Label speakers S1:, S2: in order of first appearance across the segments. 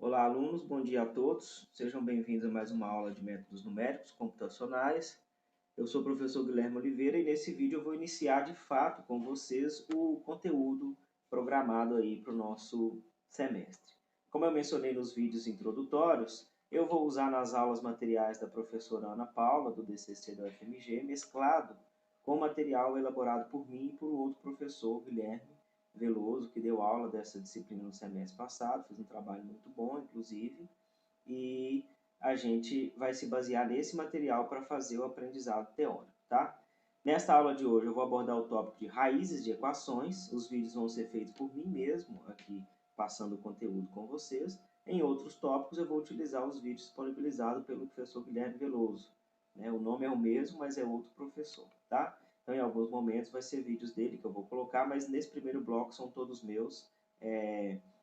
S1: Olá, alunos, bom dia a todos. Sejam bem-vindos a mais uma aula de métodos numéricos computacionais. Eu sou o professor Guilherme Oliveira e nesse vídeo eu vou iniciar de fato com vocês o conteúdo programado aí para o nosso semestre. Como eu mencionei nos vídeos introdutórios, eu vou usar nas aulas materiais da professora Ana Paula, do DCC da UFMG, mesclado com material elaborado por mim e por outro professor, Guilherme Veloso, que deu aula dessa disciplina no semestre passado, fez um trabalho muito bom, inclusive, e a gente vai se basear nesse material para fazer o aprendizado teórico, tá? Nesta aula de hoje eu vou abordar o tópico de raízes de equações, os vídeos vão ser feitos por mim mesmo, aqui passando o conteúdo com vocês. Em outros tópicos eu vou utilizar os vídeos disponibilizados pelo professor Guilherme Veloso. O nome é o mesmo, mas é outro professor, tá? Então, em alguns momentos vai ser vídeos dele que eu vou colocar, mas nesse primeiro bloco são todos meus.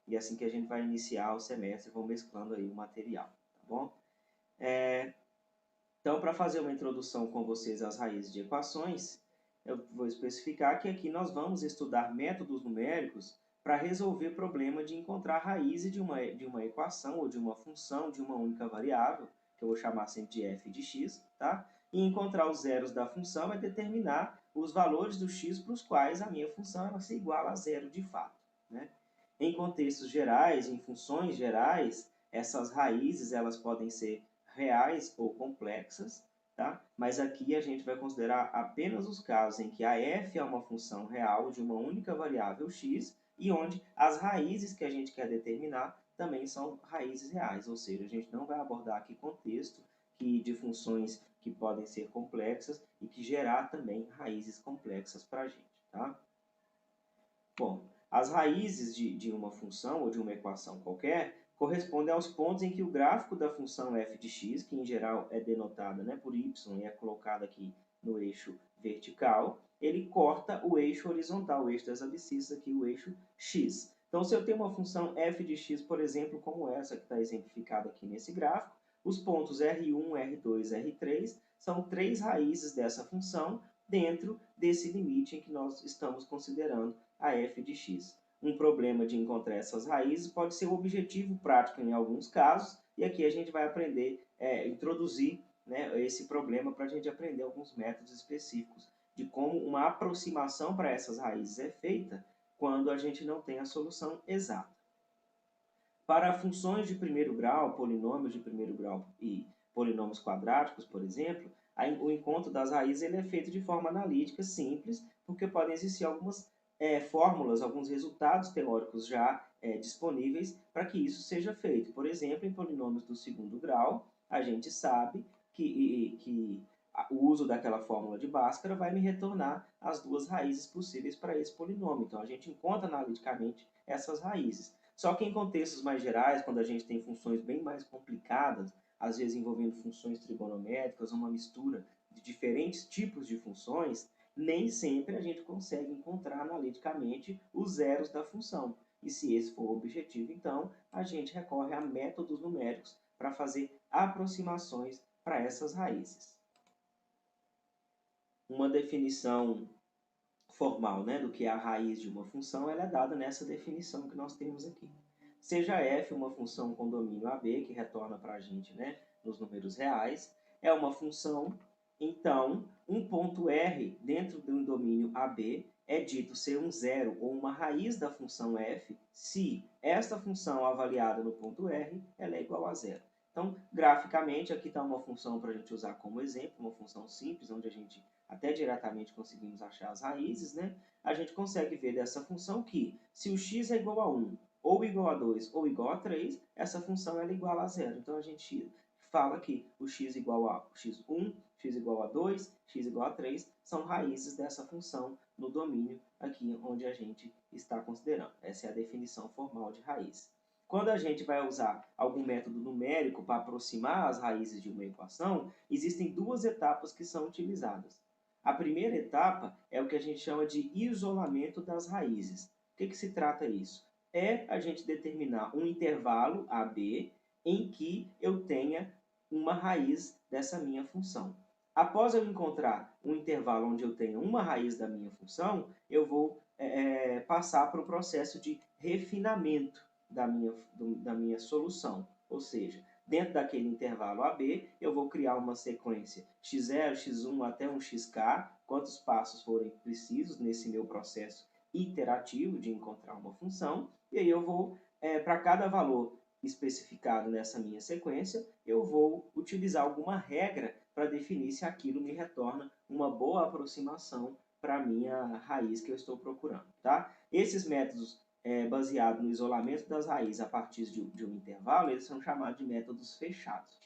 S1: E assim que a gente vai iniciar o semestre, vou mesclando aí o material, tá bom? Então, para fazer uma introdução com vocês às raízes de equações, eu vou especificar que aqui nós vamos estudar métodos numéricos para resolver o problema de encontrar raízes de uma equação ou de uma função de uma única variável, que eu vou chamar sempre de f de x, tá? E encontrar os zeros da função é determinar os valores do x para os quais a minha função ela se iguala a zero de fato, né? Em contextos gerais, em funções gerais, essas raízes elas podem ser reais ou complexas, tá? Mas aqui a gente vai considerar apenas os casos em que a f é uma função real de uma única variável x e onde as raízes que a gente quer determinar também são raízes reais, ou seja, a gente não vai abordar aqui contexto de funções que podem ser complexas e que gerar também raízes complexas para a gente, tá? Bom, as raízes de uma função ou de uma equação qualquer correspondem aos pontos em que o gráfico da função f de x, que em geral é denotada, né, por y e é colocado aqui no eixo vertical, ele corta o eixo horizontal, o eixo das abscissas aqui, o eixo x. Então, se eu tenho uma função f de x, por exemplo, como essa que está exemplificada aqui nesse gráfico, os pontos R1, R2, R3 são três raízes dessa função dentro desse limite em que nós estamos considerando a f de x. Um problema de encontrar essas raízes pode ser um objetivo prático em alguns casos, e aqui a gente vai aprender, introduzir, né, esse problema para a gente aprender alguns métodos específicos de como uma aproximação para essas raízes é feita quando a gente não tem a solução exata. Para funções de primeiro grau, polinômios de primeiro grau e polinômios quadráticos, por exemplo, o encontro das raízes ele é feito de forma analítica simples, porque podem existir algumas fórmulas, alguns resultados teóricos já disponíveis para que isso seja feito. Por exemplo, em polinômios do segundo grau, a gente sabe que o uso daquela fórmula de Bhaskara vai me retornar as duas raízes possíveis para esse polinômio. Então, a gente encontra analiticamente essas raízes. Só que em contextos mais gerais, quando a gente tem funções bem mais complicadas, às vezes envolvendo funções trigonométricas, uma mistura de diferentes tipos de funções, nem sempre a gente consegue encontrar analiticamente os zeros da função. E se esse for o objetivo, então, a gente recorre a métodos numéricos para fazer aproximações para essas raízes. Uma definição formal, né, do que é a raiz de uma função, ela é dada nessa definição que nós temos aqui. Seja f uma função com domínio AB, que retorna para a gente, né, nos números reais, é uma função, então, um ponto R dentro de um domínio AB é dito ser um zero ou uma raiz da função f se esta função avaliada no ponto R ela é igual a zero. Então, graficamente, aqui está uma função para a gente usar como exemplo, uma função simples, onde a gente até diretamente conseguimos achar as raízes, né? A gente consegue ver dessa função que, se o x é igual a 1, ou igual a 2, ou igual a 3, essa função ela é igual a zero. Então, a gente fala que o x igual a x1, x igual a 2, x igual a 3, são raízes dessa função no domínio aqui onde a gente está considerando. Essa é a definição formal de raiz. Quando a gente vai usar algum método numérico para aproximar as raízes de uma equação, existem duas etapas que são utilizadas. A primeira etapa é o que a gente chama de isolamento das raízes. O que se trata isso? É a gente determinar um intervalo AB em que eu tenha uma raiz dessa minha função. Após eu encontrar um intervalo onde eu tenho uma raiz da minha função, eu vou passar para o processo de refinamento. da minha solução. Ou seja, dentro daquele intervalo AB, eu vou criar uma sequência x0, x1 até um xk, quantos passos forem precisos nesse meu processo iterativo de encontrar uma função, e aí eu vou, para cada valor especificado nessa minha sequência, eu vou utilizar alguma regra para definir se aquilo me retorna uma boa aproximação para a minha raiz que eu estou procurando. Tá? Esses métodos baseados no isolamento das raízes a partir de um intervalo, eles são chamados de métodos fechados.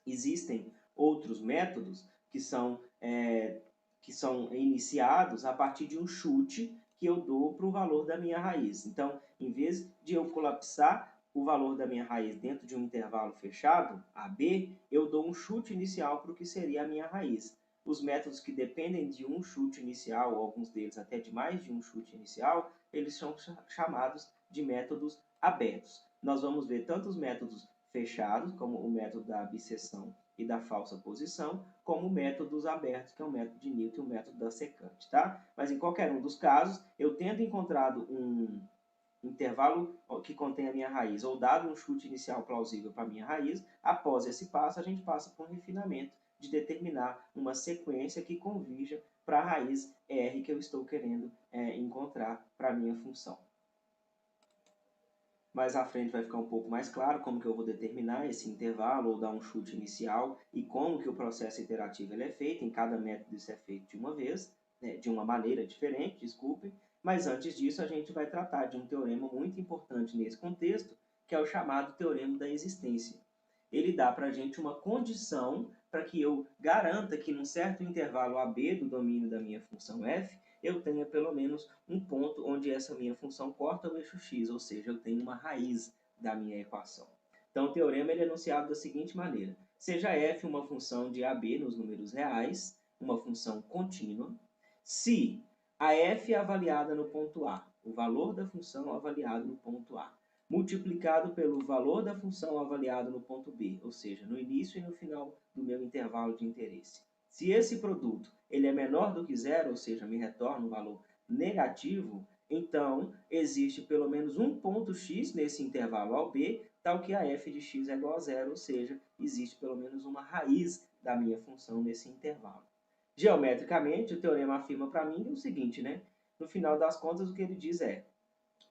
S1: Existem outros métodos que são iniciados a partir de um chute que eu dou para o valor da minha raiz. Então, em vez de eu colapsar o valor da minha raiz dentro de um intervalo fechado, AB, eu dou um chute inicial para o que seria a minha raiz. Os métodos que dependem de um chute inicial, ou alguns deles até de mais de um chute inicial, eles são chamados de métodos abertos. Nós vamos ver tanto os métodos fechados, como o método da abscissão e da falsa posição, como métodos abertos, que é o método de Newton e o método da secante, tá? Mas em qualquer um dos casos, eu tendo encontrado um intervalo que contém a minha raiz, ou dado um chute inicial plausível para a minha raiz, após esse passo, a gente passa por um refinamento de determinar uma sequência que convirja para a raiz R que eu estou querendo encontrar para a minha função. Mais à frente vai ficar um pouco mais claro como que eu vou determinar esse intervalo ou dar um chute inicial e como que o processo iterativo ele é feito. Em cada método isso é feito de uma vez, de uma maneira diferente, desculpe. Mas antes disso a gente vai tratar de um teorema muito importante nesse contexto, que é o chamado teorema da existência. Ele dá para a gente uma condição para que eu garanta que num certo intervalo AB do domínio da minha função f, eu tenha pelo menos um ponto onde essa minha função corta o eixo x, ou seja, eu tenho uma raiz da minha equação. Então, o teorema ele é enunciado da seguinte maneira: seja f uma função de AB nos números reais, uma função contínua, se a f é avaliada no ponto A, o valor da função avaliado no ponto A, multiplicado pelo valor da função avaliado no ponto B, ou seja, no início e no final do meu intervalo de interesse. Se esse produto ele é menor do que zero, ou seja, me retorna um valor negativo, então existe pelo menos um ponto x nesse intervalo ao B, tal que a f de x é igual a zero, ou seja, existe pelo menos uma raiz da minha função nesse intervalo. Geometricamente, o teorema afirma para mim o seguinte, né? No final das contas, o que ele diz é: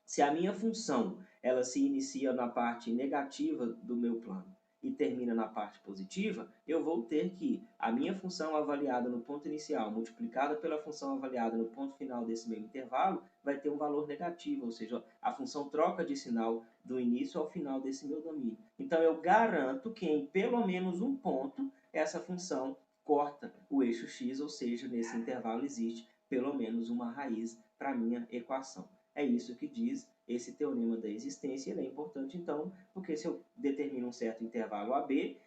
S1: se a minha função ela se inicia na parte negativa do meu plano e termina na parte positiva, eu vou ter que a minha função avaliada no ponto inicial multiplicada pela função avaliada no ponto final desse meu intervalo vai ter um valor negativo, ou seja, a função troca de sinal do início ao final desse meu domínio. Então, eu garanto que em pelo menos um ponto essa função corta o eixo x, ou seja, nesse intervalo existe pelo menos uma raiz para a minha equação. É isso que diz esse teorema da existência. Ele é importante, então, porque se eu determino um certo intervalo AB,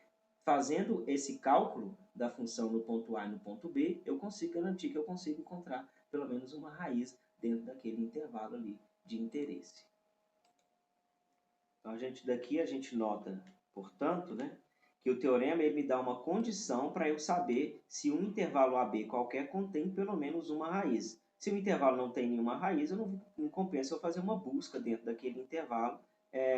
S1: fazendo esse cálculo da função no ponto A e no ponto B, eu consigo garantir que eu consigo encontrar pelo menos uma raiz dentro daquele intervalo ali de interesse. Então, daqui a gente nota, portanto, né, que o teorema ele me dá uma condição para eu saber se um intervalo AB qualquer contém pelo menos uma raiz. Se o intervalo não tem nenhuma raiz, não compensa eu fazer uma busca dentro daquele intervalo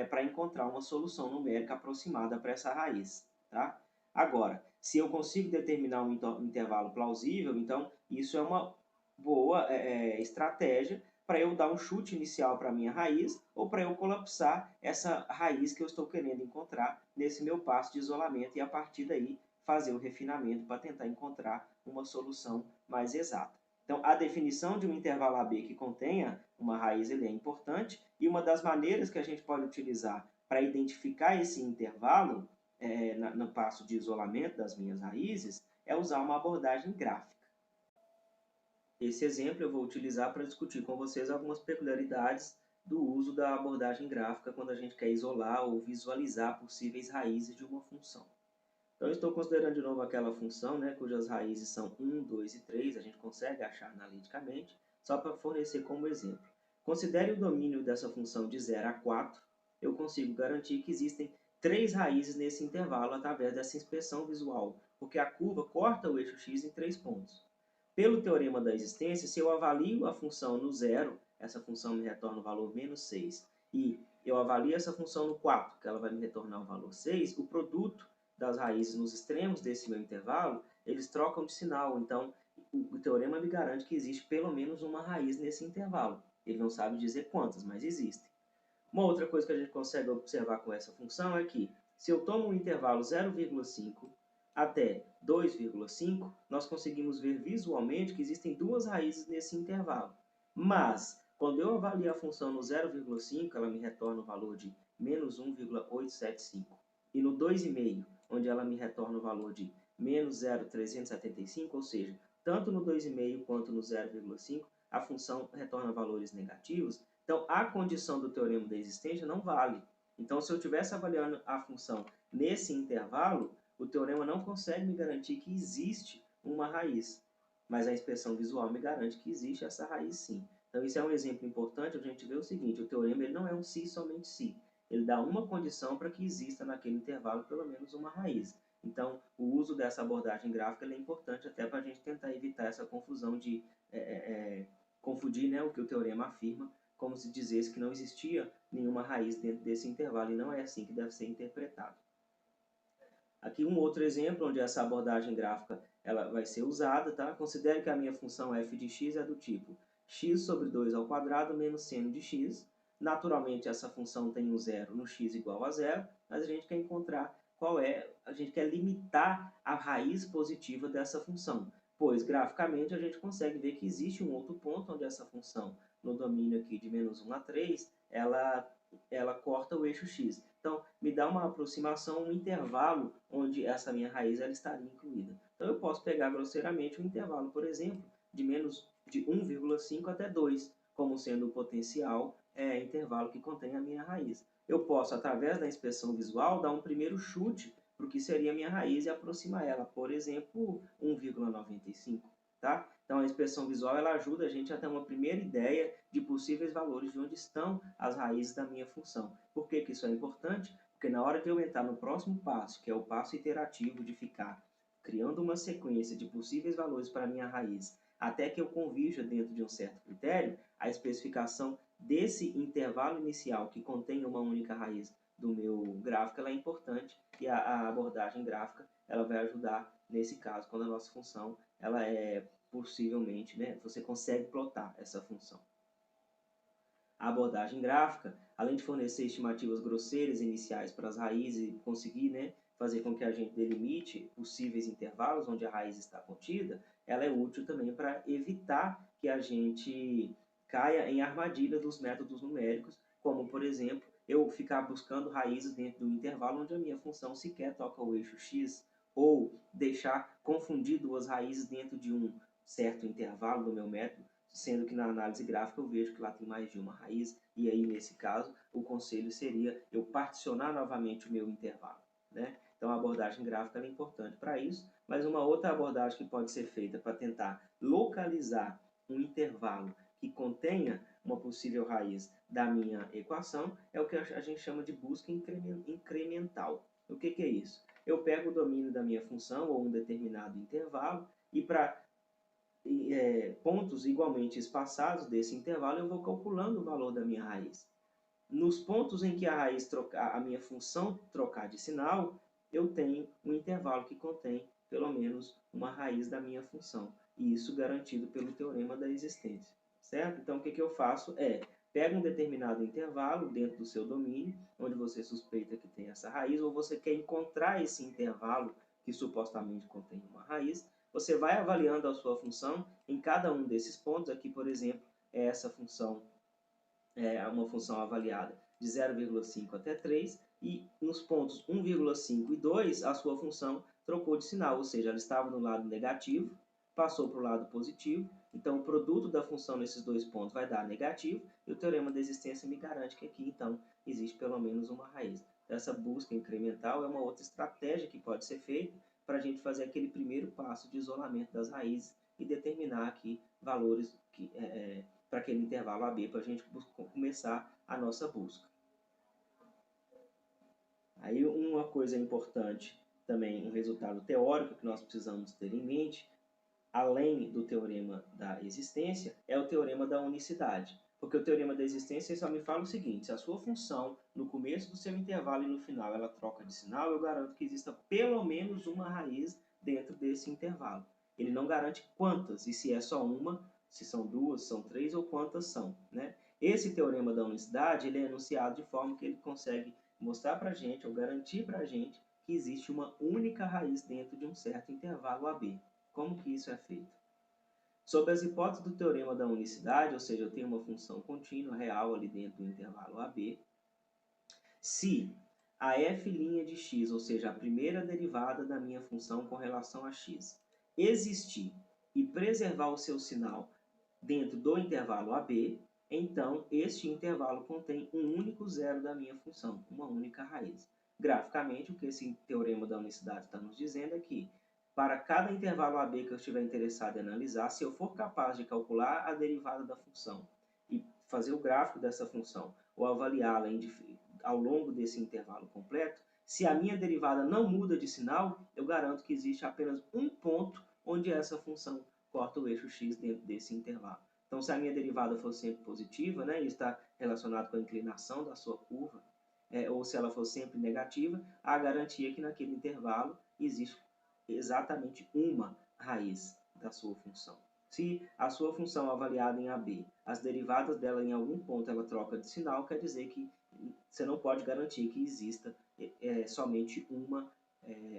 S1: para encontrar uma solução numérica aproximada para essa raiz. Tá? Agora, se eu consigo determinar um intervalo plausível, então isso é uma boa estratégia para eu dar um chute inicial para a minha raiz ou para eu colapsar essa raiz que eu estou querendo encontrar nesse meu passo de isolamento e a partir daí fazer o refinamento para tentar encontrar uma solução mais exata. Então, a definição de um intervalo AB que contenha uma raiz ele é importante e uma das maneiras que a gente pode utilizar para identificar esse intervalo no passo de isolamento das minhas raízes é usar uma abordagem gráfica. Esse exemplo eu vou utilizar para discutir com vocês algumas peculiaridades do uso da abordagem gráfica quando a gente quer isolar ou visualizar possíveis raízes de uma função. Então, eu estou considerando de novo aquela função, né, cujas raízes são 1, 2 e 3, a gente consegue achar analiticamente, só para fornecer como exemplo. Considere o domínio dessa função de 0 a 4, eu consigo garantir que existem 3 raízes nesse intervalo através dessa inspeção visual, porque a curva corta o eixo x em 3 pontos. Pelo teorema da existência, se eu avalio a função no zero, essa função me retorna o valor menos 6, e eu avalio essa função no 4, que ela vai me retornar o valor 6, o produto das raízes nos extremos desse meu intervalo, eles trocam de sinal. Então, o teorema me garante que existe pelo menos uma raiz nesse intervalo. Ele não sabe dizer quantas, mas existem. Uma outra coisa que a gente consegue observar com essa função é que, se eu tomo um intervalo 0,5 até 2,5, nós conseguimos ver visualmente que existem duas raízes nesse intervalo. Mas, quando eu avalio a função no 0,5, ela me retorna o valor de menos 1,875. E no 2,5, onde ela me retorna o valor de menos 0,375, ou seja, tanto no 2,5 quanto no 0,5, a função retorna valores negativos. Então, a condição do teorema da existência não vale. Então, se eu estivesse avaliando a função nesse intervalo, o teorema não consegue me garantir que existe uma raiz. Mas a inspeção visual me garante que existe essa raiz sim. Então, isso é um exemplo importante, onde a gente vê o seguinte: o teorema ele não é um se somente se. Ele dá uma condição para que exista naquele intervalo pelo menos uma raiz. Então, o uso dessa abordagem gráfica é importante até para a gente tentar evitar essa confusão de confundir, né, o que o teorema afirma, como se dissesse que não existia nenhuma raiz dentro desse intervalo, e não é assim que deve ser interpretado. Aqui um outro exemplo onde essa abordagem gráfica ela vai ser usada, tá? Considere que a minha função f de x é do tipo x sobre 2 ao quadrado menos seno de x. Naturalmente, essa função tem um zero no x igual a zero, mas a gente quer encontrar qual é, a gente quer limitar a raiz positiva dessa função, pois graficamente a gente consegue ver que existe um outro ponto onde essa função, no domínio aqui de menos 1 a 3, ela corta o eixo x. Então, me dá uma aproximação, um intervalo onde essa minha raiz ela estaria incluída. Então, eu posso pegar grosseiramente um intervalo, por exemplo, de 1,5 até 2, como sendo o potencial intervalo que contém a minha raiz. Eu posso, através da inspeção visual, dar um primeiro chute para o que seria a minha raiz e aproximar ela, por exemplo, 1,95. Tá? Então, a inspeção visual ela ajuda a gente a ter uma primeira ideia de possíveis valores de onde estão as raízes da minha função. Por que isso é importante? Porque na hora de eu entrar no próximo passo, que é o passo iterativo de ficar criando uma sequência de possíveis valores para a minha raiz, até que eu convirja dentro de um certo critério, a especificação desse intervalo inicial que contém uma única raiz do meu gráfico ela é importante, e a abordagem gráfica ela vai ajudar nesse caso, quando a nossa função ela é possivelmente, né, você consegue plotar essa função. A abordagem gráfica, além de fornecer estimativas grosseiras iniciais para as raízes e conseguir, né, fazer com que a gente delimite possíveis intervalos onde a raiz está contida, ela é útil também para evitar que a gente caia em armadilha dos métodos numéricos, como, por exemplo, eu ficar buscando raízes dentro do intervalo onde a minha função sequer toca o eixo x, ou deixar confundir duas raízes dentro de um certo intervalo do meu método, sendo que na análise gráfica eu vejo que lá tem mais de uma raiz, e aí nesse caso o conselho seria eu particionar novamente o meu intervalo, né? Então a abordagem gráfica é importante para isso, mas uma outra abordagem que pode ser feita para tentar localizar um intervalo que contenha uma possível raiz da minha equação é o que a gente chama de busca incremental. O que é isso? Eu pego o domínio da minha função ou um determinado intervalo e para pontos igualmente espaçados desse intervalo, eu vou calculando o valor da minha raiz. Nos pontos em que a minha função trocar de sinal, eu tenho um intervalo que contém pelo menos uma raiz da minha função. E isso garantido pelo teorema da existência. Certo? Então, o que eu faço é, pega um determinado intervalo dentro do seu domínio, onde você suspeita que tem essa raiz, ou você quer encontrar esse intervalo que supostamente contém uma raiz, você vai avaliando a sua função em cada um desses pontos. Aqui, por exemplo, é essa função, uma função avaliada de 0,5 até 3, e nos pontos 1,5 e 2, a sua função trocou de sinal, ou seja, ela estava no lado negativo, passou para o lado positivo, então o produto da função nesses dois pontos vai dar negativo, e o teorema da existência me garante que aqui, então, existe pelo menos uma raiz. Essa busca incremental é uma outra estratégia que pode ser feita para a gente fazer aquele primeiro passo de isolamento das raízes e determinar aqui valores para aquele intervalo AB para a gente começar a nossa busca. Aí uma coisa importante também, um resultado teórico que nós precisamos ter em mente, além do teorema da existência, é o teorema da unicidade. Porque o teorema da existência só me fala o seguinte: se a sua função, no começo do seu intervalo e no final, ela troca de sinal, eu garanto que exista pelo menos uma raiz dentro desse intervalo. Ele não garante quantas, e se é só uma, se são duas, são três ou quantas são, né? Esse teorema da unicidade, ele é enunciado de forma que ele consegue mostrar para a gente, ou garantir para a gente, que existe uma única raiz dentro de um certo intervalo AB. Como que isso é feito? Sob as hipóteses do teorema da unicidade, ou seja, eu tenho uma função contínua real ali dentro do intervalo AB, se a f' de x, ou seja, a primeira derivada da minha função com relação a x, existir e preservar o seu sinal dentro do intervalo AB, então este intervalo contém um único zero da minha função, uma única raiz. Graficamente, o que esse teorema da unicidade está nos dizendo é que, para cada intervalo AB que eu estiver interessado em analisar, se eu for capaz de calcular a derivada da função e fazer o gráfico dessa função, ou avaliá-la ao longo desse intervalo completo, se a minha derivada não muda de sinal, eu garanto que existe apenas um ponto onde essa função corta o eixo x dentro desse intervalo. Então, se a minha derivada for sempre positiva, né, e está relacionado com a inclinação da sua curva, ou se ela for sempre negativa, há garantia que naquele intervalo existe exatamente uma raiz da sua função. Se a sua função avaliada em AB, as derivadas dela em algum ponto ela troca de sinal, quer dizer que você não pode garantir que exista somente uma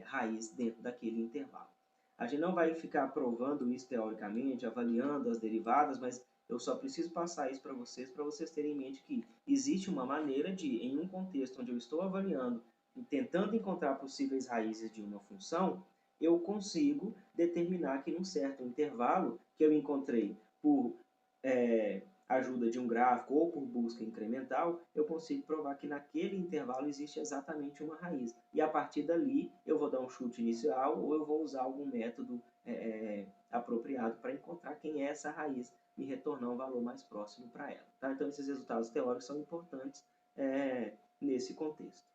S1: raiz dentro daquele intervalo. A gente não vai ficar provando isso teoricamente, avaliando as derivadas, mas eu só preciso passar isso para vocês terem em mente que existe uma maneira de, em um contexto onde eu estou avaliando e tentando encontrar possíveis raízes de uma função, eu consigo determinar que num certo intervalo que eu encontrei por ajuda de um gráfico ou por busca incremental, eu consigo provar que naquele intervalo existe exatamente uma raiz. E a partir dali, eu vou dar um chute inicial ou eu vou usar algum método apropriado para encontrar quem é essa raiz e retornar um valor mais próximo para ela. Tá? Então, esses resultados teóricos são importantes nesse contexto.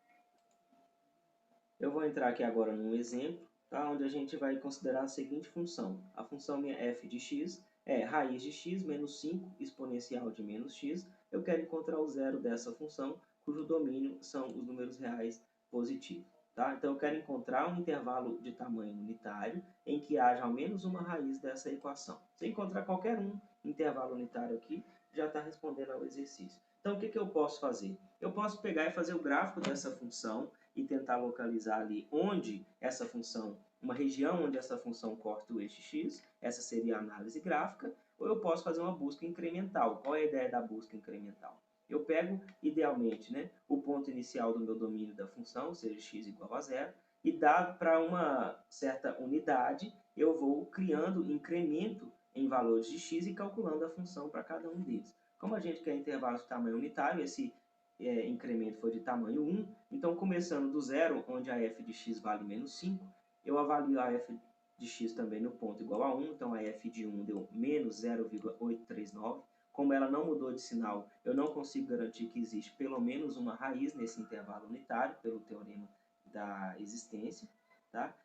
S1: Eu vou entrar aqui agora num exemplo, tá? Onde a gente vai considerar a seguinte função. A função minha f de x é raiz de x menos 5 exponencial de menos x. Eu quero encontrar o zero dessa função, cujo domínio são os números reais positivos. Tá? Então, eu quero encontrar um intervalo de tamanho unitário em que haja ao menos uma raiz dessa equação. Se encontrar qualquer intervalo unitário aqui, já está respondendo ao exercício. Então, o que eu posso fazer? Eu posso pegar e fazer o gráfico dessa função e tentar localizar ali onde essa função, uma região onde essa função corta o eixo x, essa seria a análise gráfica, ou eu posso fazer uma busca incremental. Qual é a ideia da busca incremental? Eu pego, idealmente, né, o ponto inicial do meu domínio da função, ou seja, x igual a zero, e dado para uma certa unidade, eu vou criando incremento em valores de x e calculando a função para cada um deles. Como a gente quer intervalos de tamanho unitário, esse incremento foi de tamanho 1, então começando do zero, onde a f de x vale menos 5, eu avalio a f de x também no ponto igual a 1, então a f de 1 deu menos 0,839. Como ela não mudou de sinal, eu não consigo garantir que existe pelo menos uma raiz nesse intervalo unitário, pelo teorema da existência. Tá?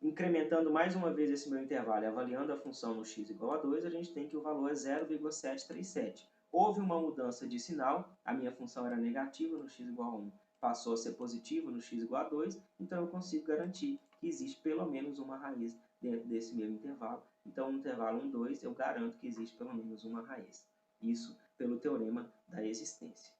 S1: Incrementando mais uma vez esse meu intervalo e avaliando a função no x igual a 2, a gente tem que o valor é 0,737. Houve uma mudança de sinal, a minha função era negativa no x igual a 1, passou a ser positiva no x igual a 2, então eu consigo garantir que existe pelo menos uma raiz dentro desse meu intervalo. Então, no intervalo 1, 2, eu garanto que existe pelo menos uma raiz. Isso pelo teorema da existência.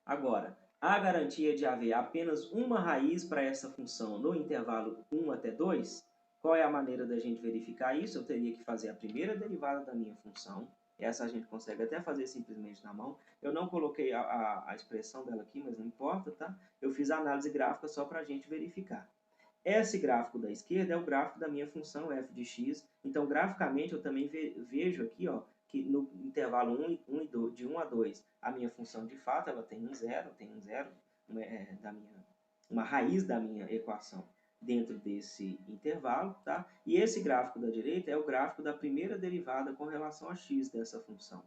S1: Agora, a garantia de haver apenas uma raiz para essa função no intervalo 1 até 2, qual é a maneira da gente verificar isso? Eu teria que fazer a primeira derivada da minha função. Essa a gente consegue até fazer simplesmente na mão. Eu não coloquei a expressão dela aqui, mas não importa, tá? Eu fiz a análise gráfica só para a gente verificar. Esse gráfico da esquerda é o gráfico da minha função f de x. Então, graficamente, eu também vejo aqui, ó, que no intervalo de 1 a 2, a minha função de fato ela tem um zero uma raiz da minha equação dentro desse intervalo, tá? E esse gráfico da direita é o gráfico da primeira derivada com relação a x dessa função.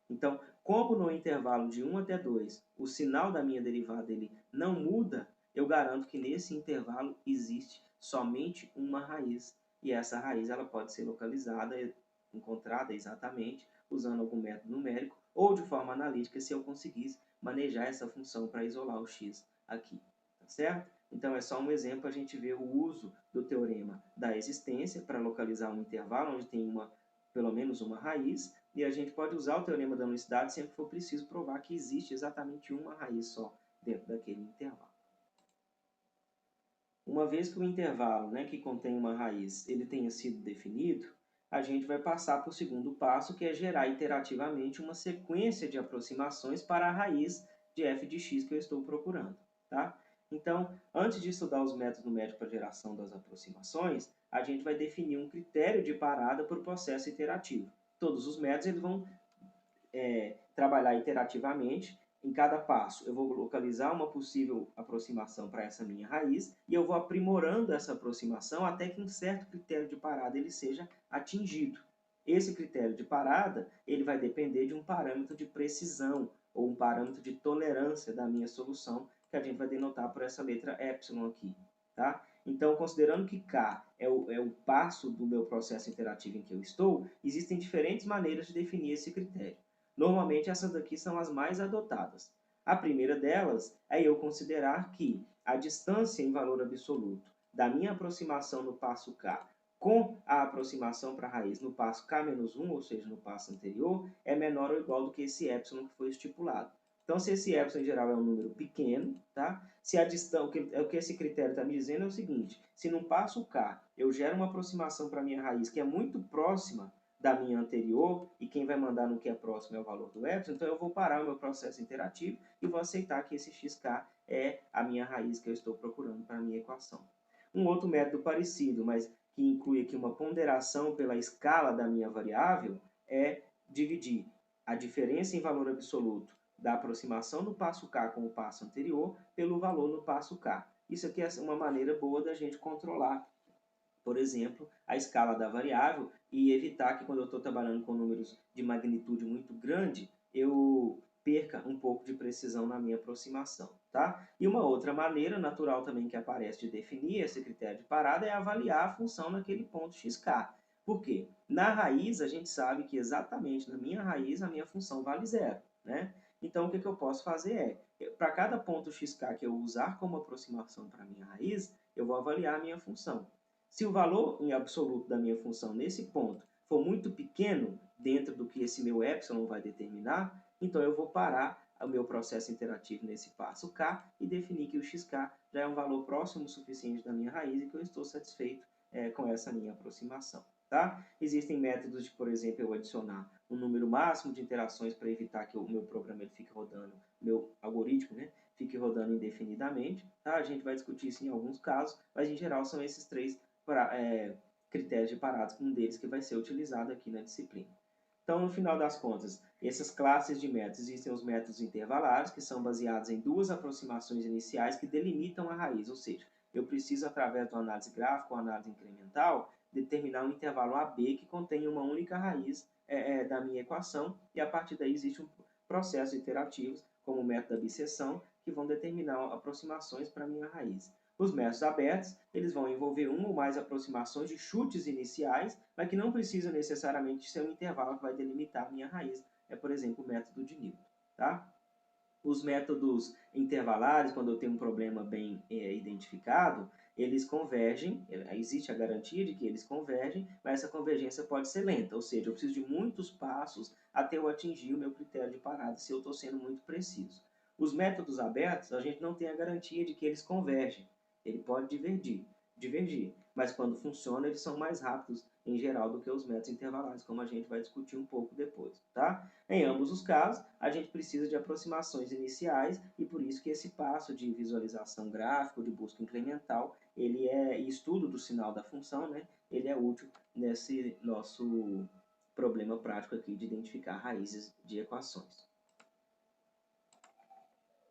S1: Então, como no intervalo de 1 até 2, o sinal da minha derivada ele não muda, eu garanto que nesse intervalo existe somente uma raiz. E essa raiz ela pode ser localizada, encontrada exatamente, usando algum método numérico, ou de forma analítica se eu conseguisse manejar essa função para isolar o x aqui, tá certo? Então, é só um exemplo a gente ver o uso do teorema da existência para localizar um intervalo onde tem pelo menos uma raiz, e a gente pode usar o teorema da unicidade sempre que for preciso provar que existe exatamente uma raiz só dentro daquele intervalo. Uma vez que o intervalo, né, que contém uma raiz, ele tenha sido definido, a gente vai passar para o segundo passo, que é gerar iterativamente uma sequência de aproximações para a raiz de f de x que eu estou procurando. Tá? Então, antes de estudar os métodos numéricos para geração das aproximações, a gente vai definir um critério de parada para o processo iterativo. Todos os métodos eles vão trabalhar iterativamente. Em cada passo, eu vou localizar uma possível aproximação para essa minha raiz e eu vou aprimorando essa aproximação até que um certo critério de parada ele seja atingido. Esse critério de parada ele vai depender de um parâmetro de precisão ou um parâmetro de tolerância da minha solução, que a gente vai denotar por essa letra epsilon aqui. Tá? Então, considerando que K é o passo do meu processo iterativo em que eu estou, existem diferentes maneiras de definir esse critério. Normalmente, essas daqui são as mais adotadas. A primeira delas é eu considerar que a distância em valor absoluto da minha aproximação no passo K com a aproximação para a raiz no passo K-1, ou seja, no passo anterior, é menor ou igual do que esse epsilon que foi estipulado. Então, se esse epsilon em geral é um número pequeno, tá? Se a distância, o que esse critério está me dizendo é o seguinte: se no passo K eu gero uma aproximação para a minha raiz que é muito próxima da minha anterior, e quem vai mandar no que é próximo é o valor do epsilon, então eu vou parar o meu processo interativo e vou aceitar que esse xk é a minha raiz que eu estou procurando para a minha equação. Um outro método parecido, mas que inclui aqui uma ponderação pela escala da minha variável, é dividir a diferença em valor absoluto da aproximação do passo k com o passo anterior pelo valor no passo k. Isso aqui é uma maneira boa da gente controlar, por exemplo, a escala da variável e evitar que quando eu estou trabalhando com números de magnitude muito grande, eu perca um pouco de precisão na minha aproximação. Tá? E uma outra maneira natural também que aparece de definir esse critério de parada é avaliar a função naquele ponto xk. Por quê? Na raiz, a gente sabe que exatamente na minha raiz a minha função vale zero. Né? Então, o que eu posso fazer para cada ponto xk que eu usar como aproximação para a minha raiz, eu vou avaliar a minha função. Se o valor em absoluto da minha função nesse ponto for muito pequeno, dentro do que esse meu epsilon vai determinar, então eu vou parar o meu processo interativo nesse passo k e definir que o xk já é um valor próximo o suficiente da minha raiz e que eu estou satisfeito com essa minha aproximação. Tá? Existem métodos de, por exemplo, eu adicionar um número máximo de interações para evitar que o meu programa ele fique rodando, meu algoritmo, né, fique rodando indefinidamente. Tá? A gente vai discutir isso em alguns casos, mas em geral são esses três critérios de paradas, um deles que vai ser utilizado aqui na disciplina. Então, no final das contas, essas classes de métodos, existem os métodos intervalares, que são baseados em duas aproximações iniciais que delimitam a raiz, ou seja, eu preciso, através de uma análise gráfica ou análise incremental, determinar um intervalo AB que contém uma única raiz da minha equação, e a partir daí existe um processo iterativo, como o método da bisseção, que vão determinar aproximações para a minha raiz. Os métodos abertos, eles vão envolver uma ou mais aproximações de chutes iniciais, mas que não precisa necessariamente ser um intervalo que vai delimitar a minha raiz. É, por exemplo, o método de Newton. Tá? Os métodos intervalares, quando eu tenho um problema bem identificado, eles convergem, existe a garantia de que eles convergem, mas essa convergência pode ser lenta, ou seja, eu preciso de muitos passos até eu atingir o meu critério de parada, se eu estou sendo muito preciso. Os métodos abertos, a gente não tem a garantia de que eles convergem. Ele pode divergir, mas quando funciona, eles são mais rápidos, em geral, do que os métodos intervalares, como a gente vai discutir um pouco depois. Tá? Em ambos os casos, a gente precisa de aproximações iniciais e por isso que esse passo de visualização gráfica, de busca incremental, ele estudo do sinal da função, né? Ele é útil nesse nosso problema prático aqui de identificar raízes de equações.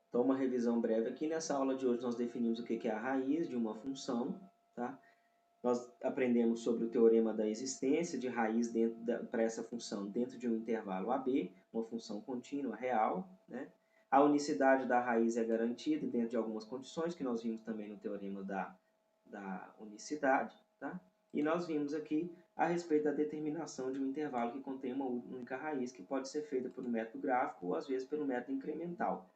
S1: Então, uma revisão breve aqui. Nessa aula de hoje, nós definimos o que é a raiz de uma função. Tá? Nós aprendemos sobre o teorema da existência de raiz para essa função dentro de um intervalo AB, uma função contínua, real. Né? A unicidade da raiz é garantida dentro de algumas condições, que nós vimos também no teorema da unicidade. Tá? E nós vimos aqui a respeito da determinação de um intervalo que contém uma única raiz, que pode ser feita pelo método gráfico ou às vezes pelo método incremental.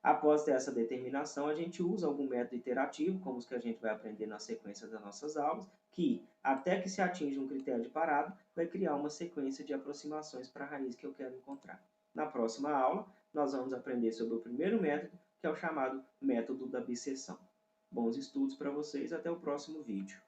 S1: Após ter essa determinação, a gente usa algum método iterativo, como os que a gente vai aprender na sequência das nossas aulas, que, até que se atinja um critério de parado, vai criar uma sequência de aproximações para a raiz que eu quero encontrar. Na próxima aula, nós vamos aprender sobre o primeiro método, que é o chamado método da bisseção. Bons estudos para vocês, até o próximo vídeo.